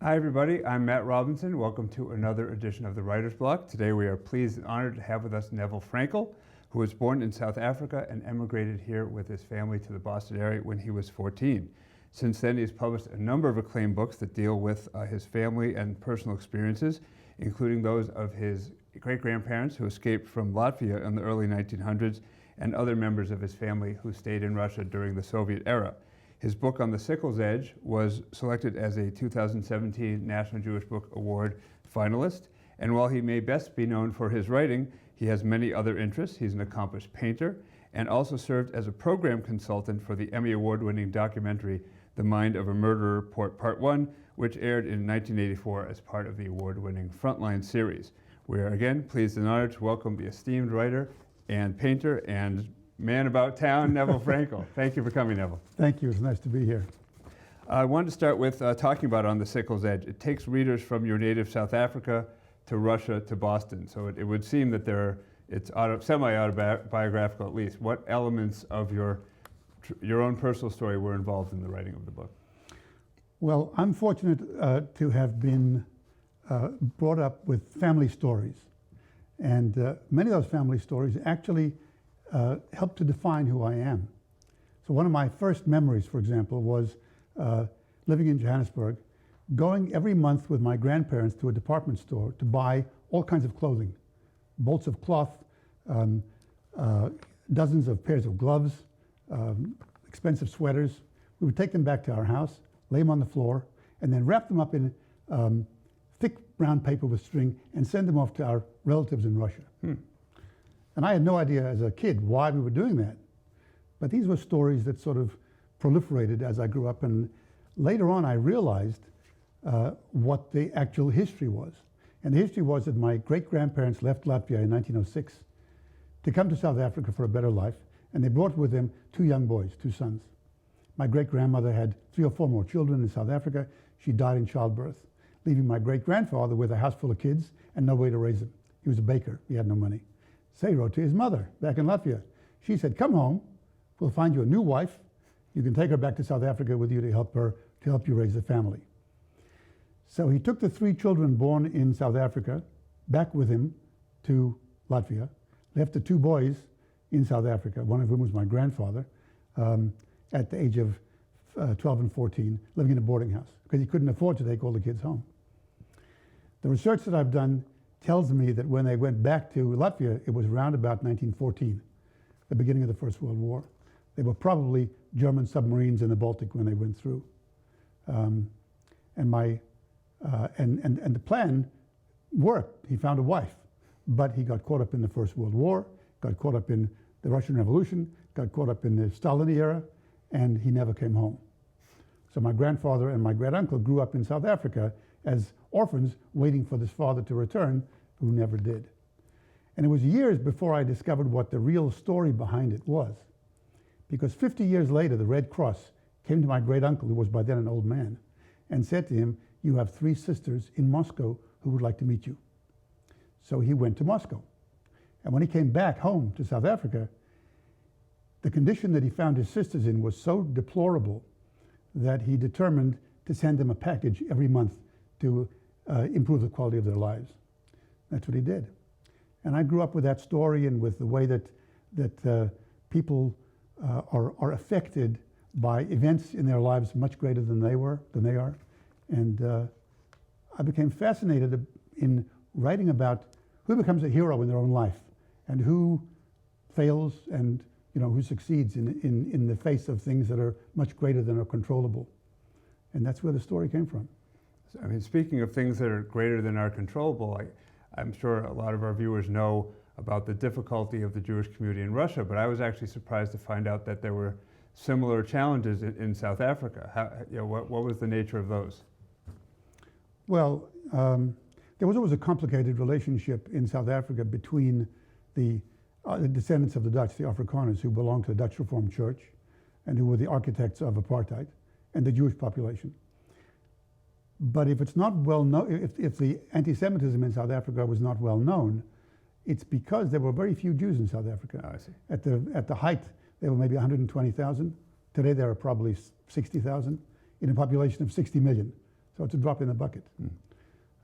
Hi everybody, I'm Matt Robinson. Welcome to another edition of the Writer's Block. Today we are pleased and honored to have with us Neville Frankel, who was born in South Africa and emigrated here with his family to the Boston area when he was 14. Since then he's published a number of acclaimed books that deal with his family and personal experiences, including those of his great-grandparents who escaped from Latvia in the early 1900s and other members of his family who stayed in Russia during the Soviet era. His book On the Sickle's Edge was selected as a 2017 National Jewish Book Award finalist. And while he may best be known for his writing, he has many other interests. He's an accomplished painter and also served as a program consultant for the Emmy-Award winning documentary The Mind of a Murderer, Part 1, which aired in 1984 as part of the award-winning Frontline series. We are again pleased and honored to welcome the esteemed writer and painter and man about town, Neville Frankel. Thank you for coming, Neville. Thank you. It's nice to be here. I wanted to start with talking about On the Sickle's Edge. It takes readers from your native South Africa to Russia to Boston. So it would seem that it's semi-autobiographical at least. What elements of your own personal story were involved in the writing of the book? Well, I'm fortunate to have been brought up with family stories. And many of those family stories actually helped to define who I am. So one of my first memories, for example, was living in Johannesburg, going every month with my grandparents to a department store to buy all kinds of clothing, bolts of cloth, dozens of pairs of gloves, expensive sweaters. We would take them back to our house, lay them on the floor, and then wrap them up in thick brown paper with string and send them off to our relatives in Russia. And I had no idea as a kid why we were doing that. But these were stories that sort of proliferated as I grew up. And later on, I realized what the actual history was. And the history was that my great-grandparents left Latvia in 1906 to come to South Africa for a better life. And they brought with them two young boys, two sons. My great-grandmother had 3 or 4 more children in South Africa. She died in childbirth, leaving my great-grandfather with a house full of kids and no way to raise them. He was a baker. He had no money. So he wrote to his mother back in Latvia. She said, "Come home. We'll find you a new wife. You can take her back to South Africa with you to help you raise the family." So he took the 3 children born in South Africa back with him to Latvia, left the 2 boys in South Africa, one of whom was my grandfather, at the age of 12 and 14, living in a boarding house because he couldn't afford to take all the kids home. The research that I've done tells me that when they went back to Latvia, it was around about 1914, the beginning of the First World War. They were probably German submarines in the Baltic when they went through. And the plan worked. He found a wife, but he got caught up in the First World War, got caught up in the Russian Revolution, got caught up in the Stalin era, and he never came home. So my grandfather and my great-uncle grew up in South Africa as orphans waiting for this father to return, who never did. And it was years before I discovered what the real story behind it was. Because 50 years later, the Red Cross came to my great-uncle, who was by then an old man, and said to him, "You have 3 sisters in Moscow who would like to meet you." So he went to Moscow. And when he came back home to South Africa, the condition that he found his sisters in was so deplorable that he determined to send them a package every month to improve the quality of their lives. That's what he did. And I grew up with that story and with the way that people are affected by events in their lives much greater than they are. And I became fascinated in writing about who becomes a hero in their own life and who fails and who succeeds in the face of things that are much greater than are controllable. And that's where the story came from. I mean, speaking of things that are greater than are controllable, I'm sure a lot of our viewers know about the difficulty of the Jewish community in Russia, but I was actually surprised to find out that there were similar challenges in South Africa. What was the nature of those? Well, there was always a complicated relationship in South Africa between the descendants of the Dutch, the Afrikaners, who belonged to the Dutch Reformed Church and who were the architects of apartheid, and the Jewish population. But if it's not well known, if the anti-Semitism in South Africa was not well known, it's because there were very few Jews in South Africa. Oh, I see. At the height, there were maybe 120,000. Today there are probably 60,000 in a population of 60 million. So it's a drop in the bucket.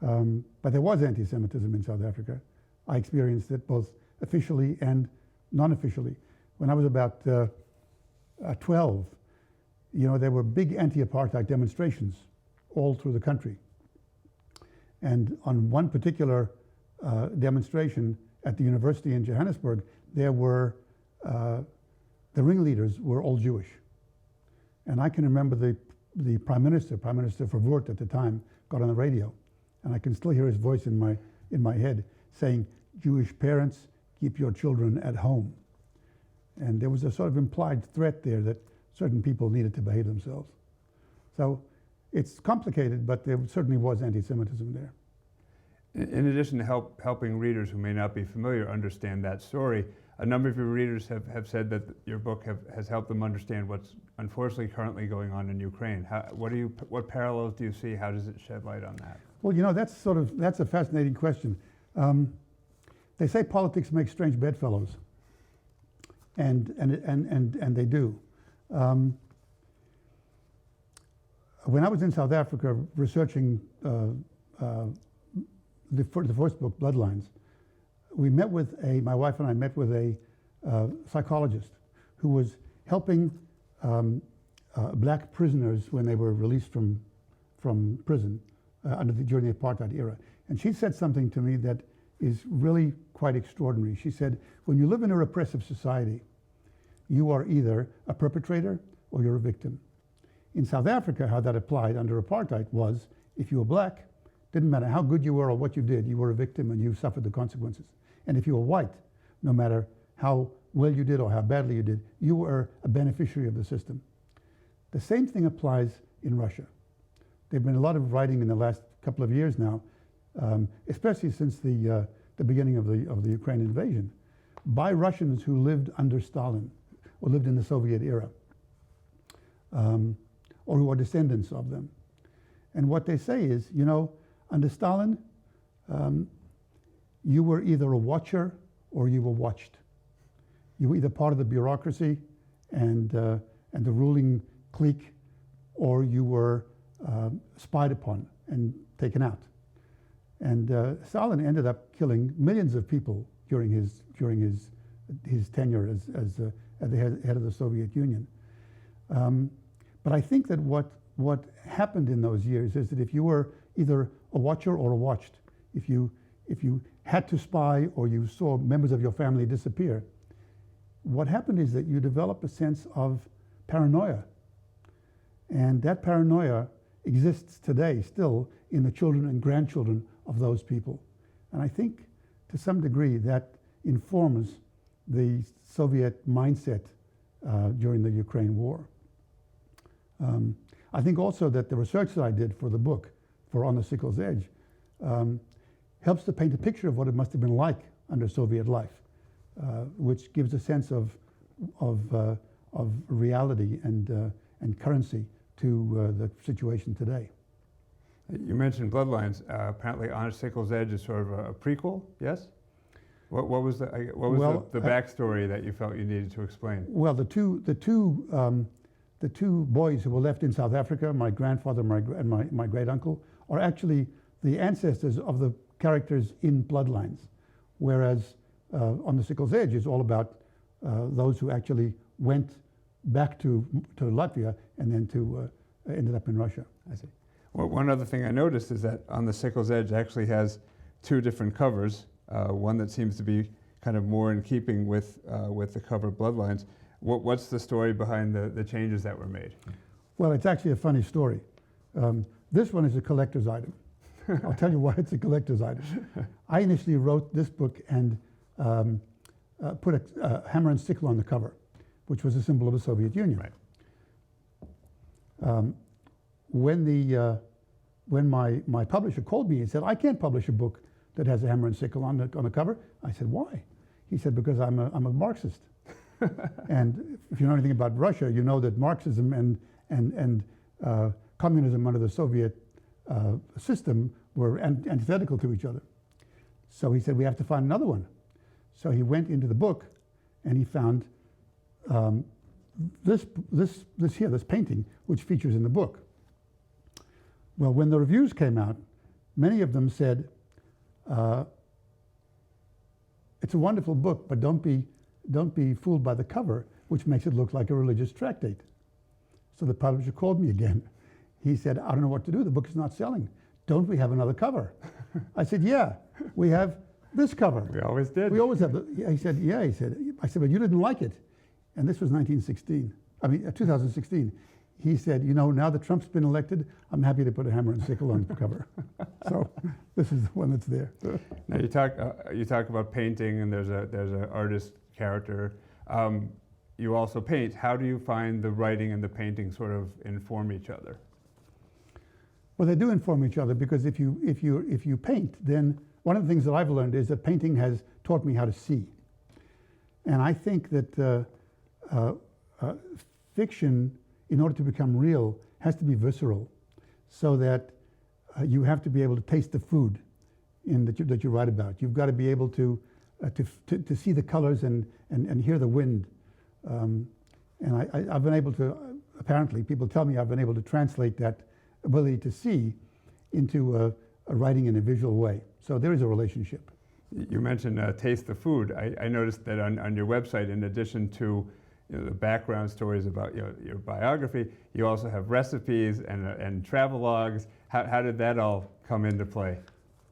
Mm. But there was anti-Semitism in South Africa. I experienced it both officially and non-officially. When I was about 12, you know, there were big anti-apartheid demonstrations all through the country. And on one particular demonstration at the university in Johannesburg, there were, the ringleaders were all Jewish. And I can remember the Prime Minister Verwoerd at the time, got on the radio, and I can still hear his voice in my head saying, "Jewish parents, keep your children at home." And there was a sort of implied threat there that certain people needed to behave themselves. So it's complicated, but there certainly was anti-Semitism there. In addition to helping readers who may not be familiar understand that story, a number of your readers have said that your book has helped them understand what's unfortunately currently going on in Ukraine. What parallels do you see? How does it shed light on that? Well, you know, that's a fascinating question. They say politics make strange bedfellows, and they do. When I was in South Africa researching the first book, Bloodlines, my wife and I met with a psychologist who was helping black prisoners when they were released from prison during the apartheid era. And she said something to me that is really quite extraordinary. She said, when you live in a repressive society, you are either a perpetrator or you're a victim. In South Africa, how that applied under apartheid was, if you were black, didn't matter how good you were or what you did, you were a victim and you suffered the consequences. And if you were white, no matter how well you did or how badly you did, you were a beneficiary of the system. The same thing applies in Russia. There's been a lot of writing in the last couple of years now, especially since the beginning of the Ukraine invasion, by Russians who lived under Stalin or lived in the Soviet era, or who are descendants of them. And what they say is, you know, under Stalin, you were either a watcher or you were watched. You were either part of the bureaucracy and the ruling clique, or you were spied upon and taken out. And Stalin ended up killing millions of people during his tenure as the head of the Soviet Union. But I think that what happened in those years is that if you were either a watcher or a watched, if you had to spy or you saw members of your family disappear, what happened is that you develop a sense of paranoia. And that paranoia exists today still in the children and grandchildren of those people. And I think to some degree that informs the Soviet mindset during the Ukraine war. I think also that the research that I did for the book, for On the Sickle's Edge, helps to paint a picture of what it must have been like under Soviet life, which gives a sense of reality and currency to the situation today. You mentioned Bloodlines. Apparently, On a Sickle's Edge is sort of a prequel. Yes. What was the backstory that you felt you needed to explain? Well, the two boys who were left in South Africa, my grandfather and my great uncle, are actually the ancestors of the characters in Bloodlines, whereas On the Sickle's Edge is all about those who actually went back to Latvia and then ended up in Russia. I see. Well, one other thing I noticed is that On the Sickle's Edge actually has two different covers. One that seems to be kind of more in keeping with the cover of Bloodlines. What's the story behind the changes that were made? Well, it's actually a funny story. This one is a collector's item. I'll tell you why it's a collector's item. I initially wrote this book and put a hammer and sickle on the cover, which was a symbol of the Soviet Union. Right. When my publisher called me and said, I can't publish a book that has a hammer and sickle on the cover, I said, why? He said, because I'm a Marxist. And if you know anything about Russia, you know that Marxism and communism under the Soviet system were antithetical to each other. So he said, we have to find another one. So he went into the book and he found this painting, which features in the book. Well, when the reviews came out, many of them said, it's a wonderful book, but don't be fooled by the cover, which makes it look like a religious tractate. So the publisher called me again. He said, I don't know what to do. The book is not selling. Don't we have another cover? I said, yeah, we have this cover. We always did. We always have. He said, yeah. He said, I said, but you didn't like it. And this was 2016. He said, you know, now that Trump's been elected, I'm happy to put a hammer and sickle on the cover. So this is the one that's there. Now you talk about painting, and there's an artist character. You also paint. How do you find the writing and the painting sort of inform each other? Well, they do inform each other, because if you paint, then one of the things that I've learned is that painting has taught me how to see. And I think that fiction, in order to become real, has to be visceral, so that you have to be able to taste the food that you write about. You've got to be able to see the colors and hear the wind. And I've been able to, apparently, people tell me I've been able to translate that ability to see into a writing in a visual way. So there is a relationship. You mentioned taste the food. I noticed that on your website, in addition to the background stories about your biography, you also have recipes and travel logs. How did that all come into play?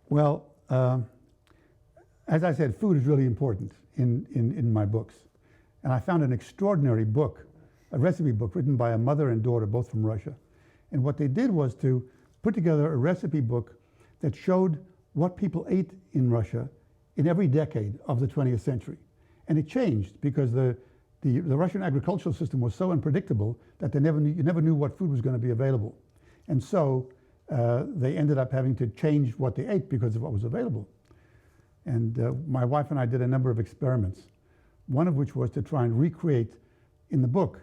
Well, as I said, food is really important in my books. And I found an extraordinary book, a recipe book written by a mother and daughter, both from Russia. And what they did was to put together a recipe book that showed what people ate in Russia in every decade of the 20th century. And it changed, because the Russian agricultural system was so unpredictable that you never knew what food was going to be available. And so they ended up having to change what they ate because of what was available. And my wife and I did a number of experiments, one of which was to try and recreate in the book,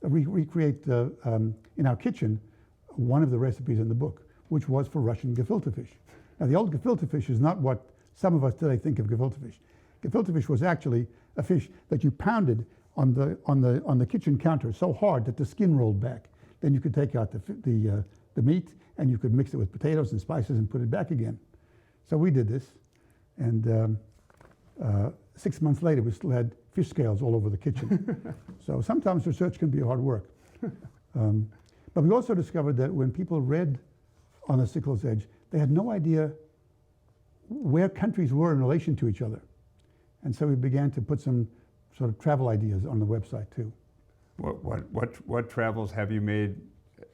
in our kitchen, one of the recipes in the book, which was for Russian gefilte fish. Now, the old gefilte fish is not what some of us today think of gefilte fish. Gefilte fish was actually a fish that you pounded on the kitchen counter so hard that the skin rolled back. Then you could take out the meat, and you could mix it with potatoes and spices and put it back again. So we did this, and 6 months later, we still had fish scales all over the kitchen. So sometimes research can be hard work. But we also discovered that when people read On the Sickle's Edge, they had no idea where countries were in relation to each other. And so we began to put some sort of travel ideas on the website too. What travels have you made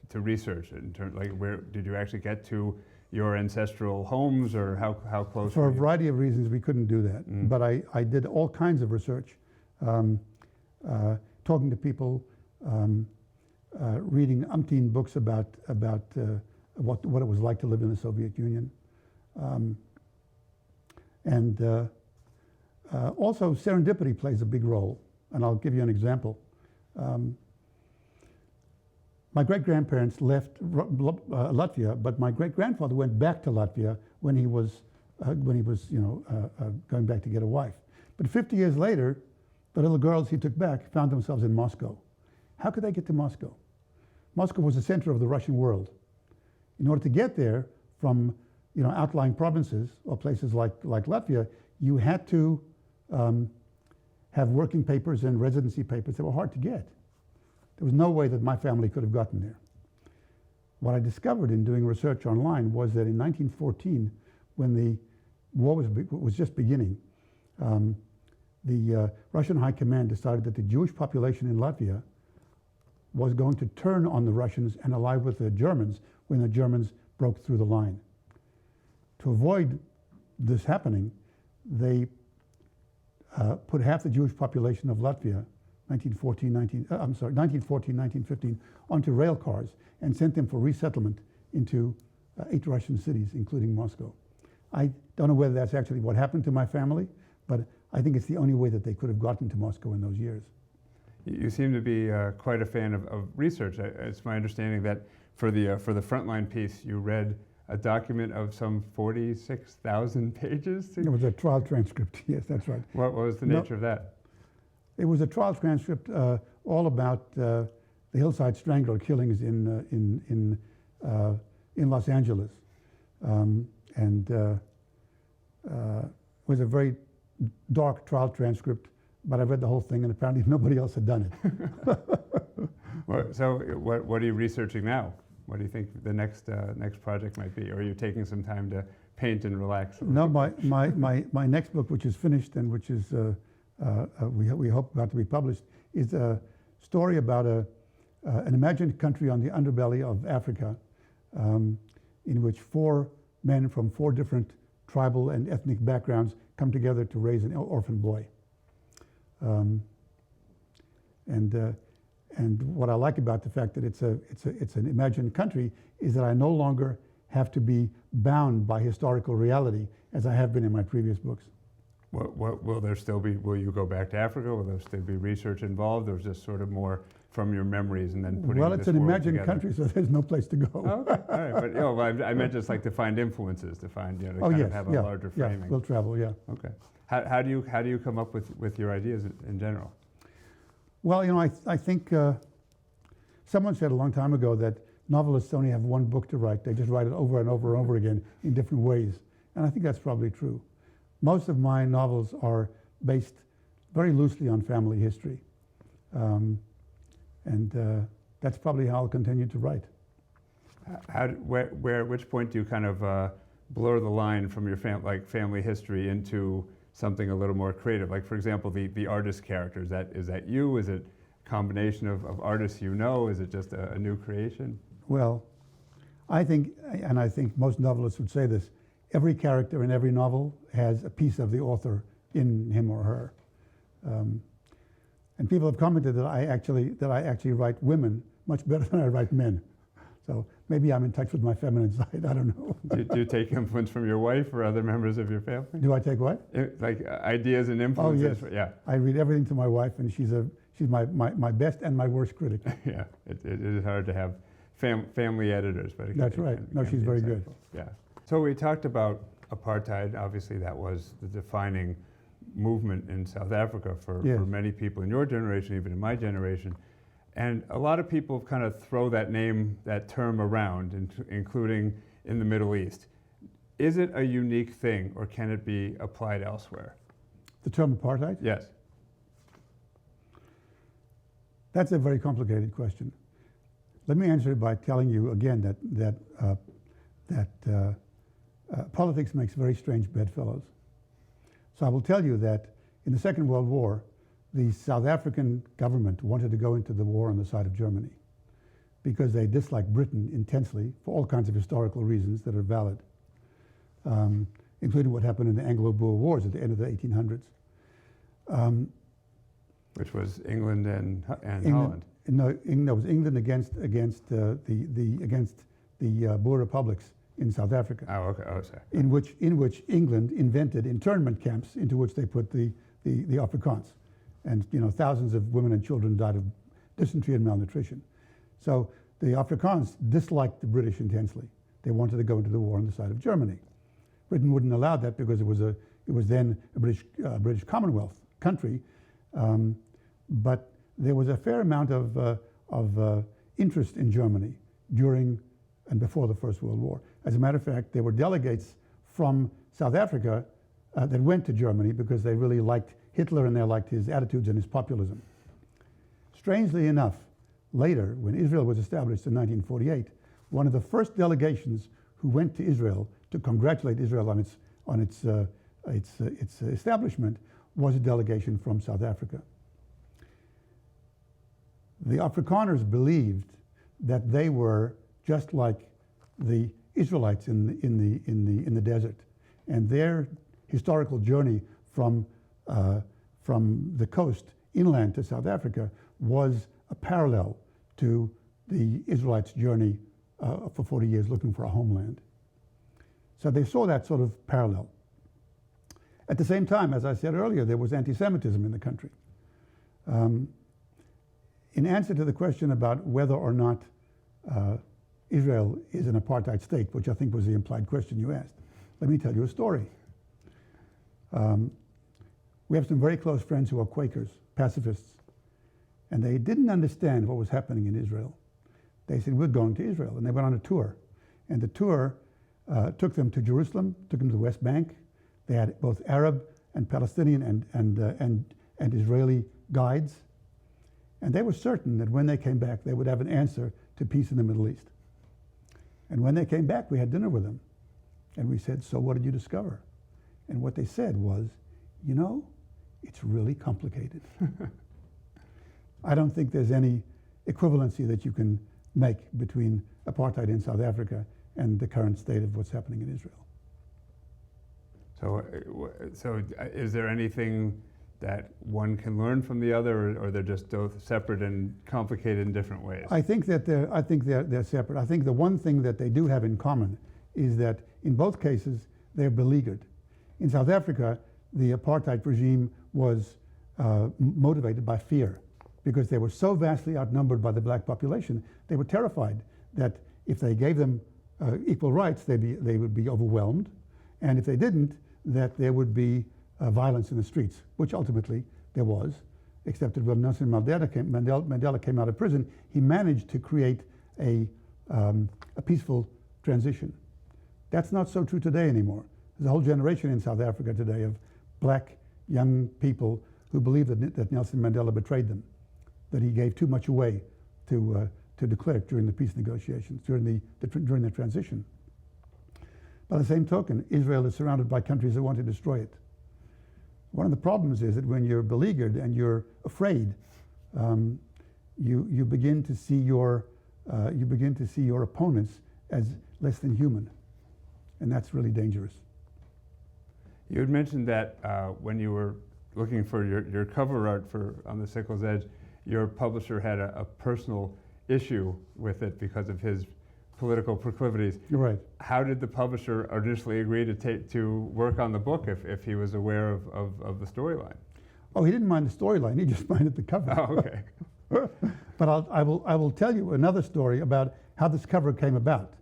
to research in terms, like, where did you actually get to your ancestral homes, or how close? For a variety of reasons, we couldn't do that. But I did all kinds of research, talking to people, reading umpteen books about what it was like to live in the Soviet Union, and also serendipity plays a big role. And I'll give you an example. My great-grandparents left Latvia, but my great-grandfather went back to Latvia when he was going back to get a wife. But 50 years later, the little girls he took back found themselves in Moscow. How could they get to Moscow? Moscow was the center of the Russian world. In order to get there from outlying provinces or places like Latvia, you had to have working papers and residency papers that were hard to get. There was no way that my family could have gotten there. What I discovered in doing research online was that in 1914, when the war was just beginning, the Russian High Command decided that the Jewish population in Latvia was going to turn on the Russians and ally with the Germans when the Germans broke through the line. To avoid this happening, they put half the Jewish population of Latvia, 1915, onto rail cars and sent them for resettlement into 8 Russian cities, including Moscow. I don't know whether that's actually what happened to my family, but I think it's the only way that they could have gotten to Moscow in those years. You seem to be quite a fan of research. It's my understanding that for the Frontline piece, you read a document of some 46,000 pages? It was a trial transcript, yes, that's right. What was the nature of that? It was a trial transcript all about the Hillside Strangler killings in in Los Angeles. And was a very dark trial transcript, but I read the whole thing, and apparently nobody else had done it. So what are you researching now? What do you think the next project might be? Or are you taking some time to paint and relax? No, my next book, which is finished and which is we hope about to be published, is a story about an imagined country on the underbelly of Africa, in which 4 men from 4 different tribal and ethnic backgrounds come together to raise an orphan boy. And what I like about the fact that it's an imagined country is that I no longer have to be bound by historical reality as I have been in my previous books. Will there still be? Will you go back to Africa? Will there still be research involved, or is this sort of more from your memories and then putting? Well, it's this an world imagined together? country, so there's no place to go. Oh, okay, all right. But I meant just like to find influences, to find to kind of have a larger framing. Yeah, we'll travel. Yeah. Okay. How do you come up with your ideas in general? Well, I think someone said a long time ago that novelists only have one book to write. They just write it over and over and over again in different ways. And I think that's probably true. Most of my novels are based very loosely on family history. And that's probably how I'll continue to write. Which point do you kind of blur the line from your family history into something a little more creative? Like, for example, the artist character, is that you? Is it a combination of artists you know? Is it just a new creation? Well, I think most novelists would say this, every character in every novel has a piece of the author in him or her. And people have commented that I actually write women much better than I write men. So maybe I'm in touch with my feminine side, I don't know. Do you take influence from your wife or other members of your family? Do I take what? Like ideas and influences? Oh, yes. Yeah. I read everything to my wife, and she's my best and my worst critic. Yeah, it is hard to have family editors, but that's right. No, she's very good. Yeah. So we talked about apartheid. Obviously, that was the defining movement in South Africa for many people in your generation, even in my generation. And a lot of people kind of throw that term around, including in the Middle East. Is it a unique thing, or can it be applied elsewhere? The term apartheid? Yes. That's a very complicated question. Let me answer it by telling you again that politics makes very strange bedfellows. So I will tell you that in the Second World War, the South African government wanted to go into the war on the side of Germany because they disliked Britain intensely for all kinds of historical reasons that are valid, including what happened in the Anglo-Boer Wars at the end of the 1800s. Which was England and Holland. No, it was England against the Boer republics in South Africa. Oh, okay. Oh, sorry. In which England invented internment camps into which they put the Afrikaans, and thousands of women and children died of dysentery and malnutrition. So the Afrikaans disliked the British intensely. They wanted to go into the war on the side of Germany. Britain wouldn't allow that because it was then a British Commonwealth country, but there was a fair amount of interest in Germany during and before the First World War. As a matter of fact, there were delegates from South Africa that went to Germany because they really liked Hitler and they liked his attitudes and his populism. Strangely enough, later, when Israel was established in 1948, one of the first delegations who went to Israel to congratulate Israel on its establishment was a delegation from South Africa. The Afrikaners believed that they were just like the Israelites in the desert, and their historical journey from the coast inland to South Africa was a parallel to the Israelites' journey for 40 years looking for a homeland. So they saw that sort of parallel. At the same time, as I said earlier, there was anti-Semitism in the country. In answer to the question about whether or not Israel is an apartheid state, which I think was the implied question you asked, let me tell you a story. We have some very close friends who are Quakers, pacifists, and they didn't understand what was happening in Israel. They said, we're going to Israel, and they went on a tour. And the tour took them to Jerusalem, took them to the West Bank. They had both Arab and Palestinian and Israeli guides. And they were certain that when they came back, they would have an answer to peace in the Middle East. And when they came back, we had dinner with them. And we said, so what did you discover? And what they said was, you know, it's really complicated. I don't think there's any equivalency that you can make between apartheid in South Africa and the current state of what's happening in Israel. So is there anything that one can learn from the other, or they're just both separate and complicated in different ways? I think that they're separate. I think the one thing that they do have in common is that in both cases they're beleaguered. In South Africa, the apartheid regime was motivated by fear, because they were so vastly outnumbered by the black population. They were terrified that if they gave them equal rights, they would be overwhelmed, and if they didn't, that there would be violence in the streets, which ultimately there was, except that when Nelson Mandela came out of prison, he managed to create a peaceful transition. That's not so true today anymore. There's a whole generation in South Africa today of black young people who believe that Nelson Mandela betrayed them, that he gave too much away to de Klerk during the peace negotiations, during the transition. By the same token, Israel is surrounded by countries that want to destroy it. One of the problems is that when you're beleaguered and you're afraid, you begin to see your opponents as less than human, and that's really dangerous. You had mentioned that when you were looking for your cover art for On the Sickle's Edge, your publisher had a personal issue with it because of his political proclivities. You're right. How did the publisher initially agree to work on the book if he was aware of the storyline? Oh, he didn't mind the storyline. He just minded the cover. Oh, okay. But I will tell you another story about how this cover came about.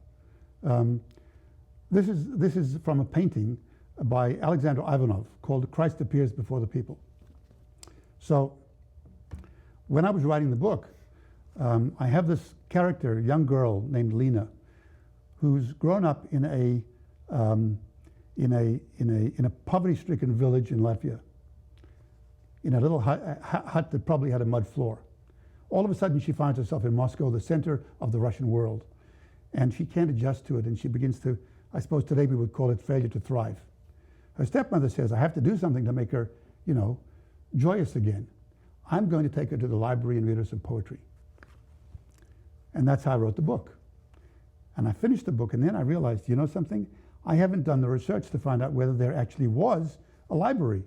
This is from a painting by Alexander Ivanov called Christ Appears Before the People. So when I was writing the book, I have this character, young girl named Lena, who's grown up in a poverty-stricken village in Latvia, in a little hut that probably had a mud floor. All of a sudden, she finds herself in Moscow, the center of the Russian world, and she can't adjust to it, and she begins to, I suppose today we would call it failure to thrive. Her stepmother says, I have to do something to make her, joyous again. I'm going to take her to the library and read her some poetry. And that's how I wrote the book. And I finished the book, and then I realized, you know something? I haven't done the research to find out whether there actually was a library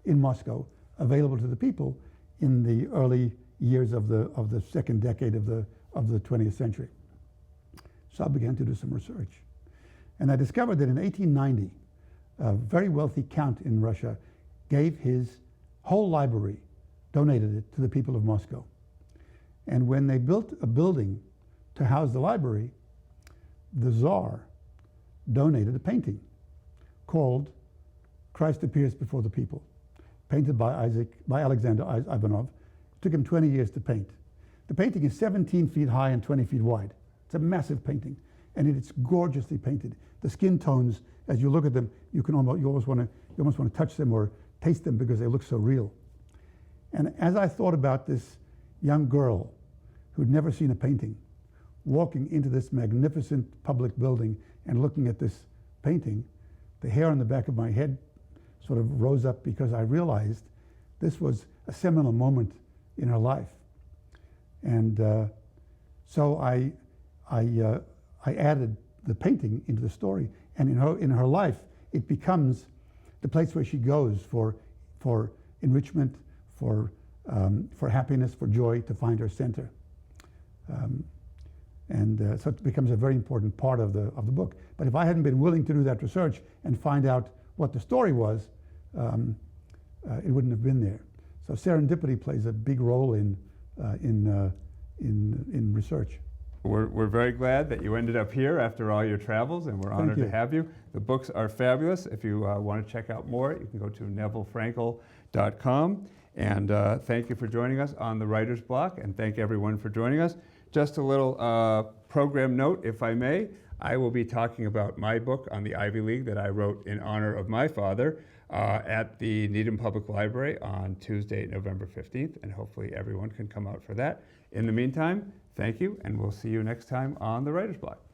in Moscow available to the people in the early years of the second decade of the 20th century. So I began to do some research. And I discovered that in 1890, a very wealthy count in Russia gave his whole library, donated it to the people of Moscow. And when they built a building to house the library, the Tsar donated a painting called Christ Appears Before the People, painted by Alexander Ivanov. It took him 20 years to paint. The painting is 17 feet high and 20 feet wide. It's a massive painting, and it's gorgeously painted. The skin tones, as you look at them, you almost want to touch them or taste them because they look so real. And as I thought about this young girl who'd never seen a painting, walking into this magnificent public building and looking at this painting, the hair on the back of my head sort of rose up because I realized this was a seminal moment in her life. And so I added the painting into the story, and in her life, it becomes the place where she goes for enrichment, for happiness, for joy, to find her center. So it becomes a very important part of the book. But if I hadn't been willing to do that research and find out what the story was, it wouldn't have been there. So serendipity plays a big role in research. We're very glad that you ended up here after all your travels, and we're honored to have you. The books are fabulous. If you want to check out more, you can go to nevillefrankel.com. And thank you for joining us on the Writer's Block, and thank everyone for joining us. Just a little program note, if I may. I will be talking about my book on the Ivy League that I wrote in honor of my father at the Needham Public Library on Tuesday, November 15th, and hopefully everyone can come out for that. In the meantime, thank you, and we'll see you next time on The Writer's Block.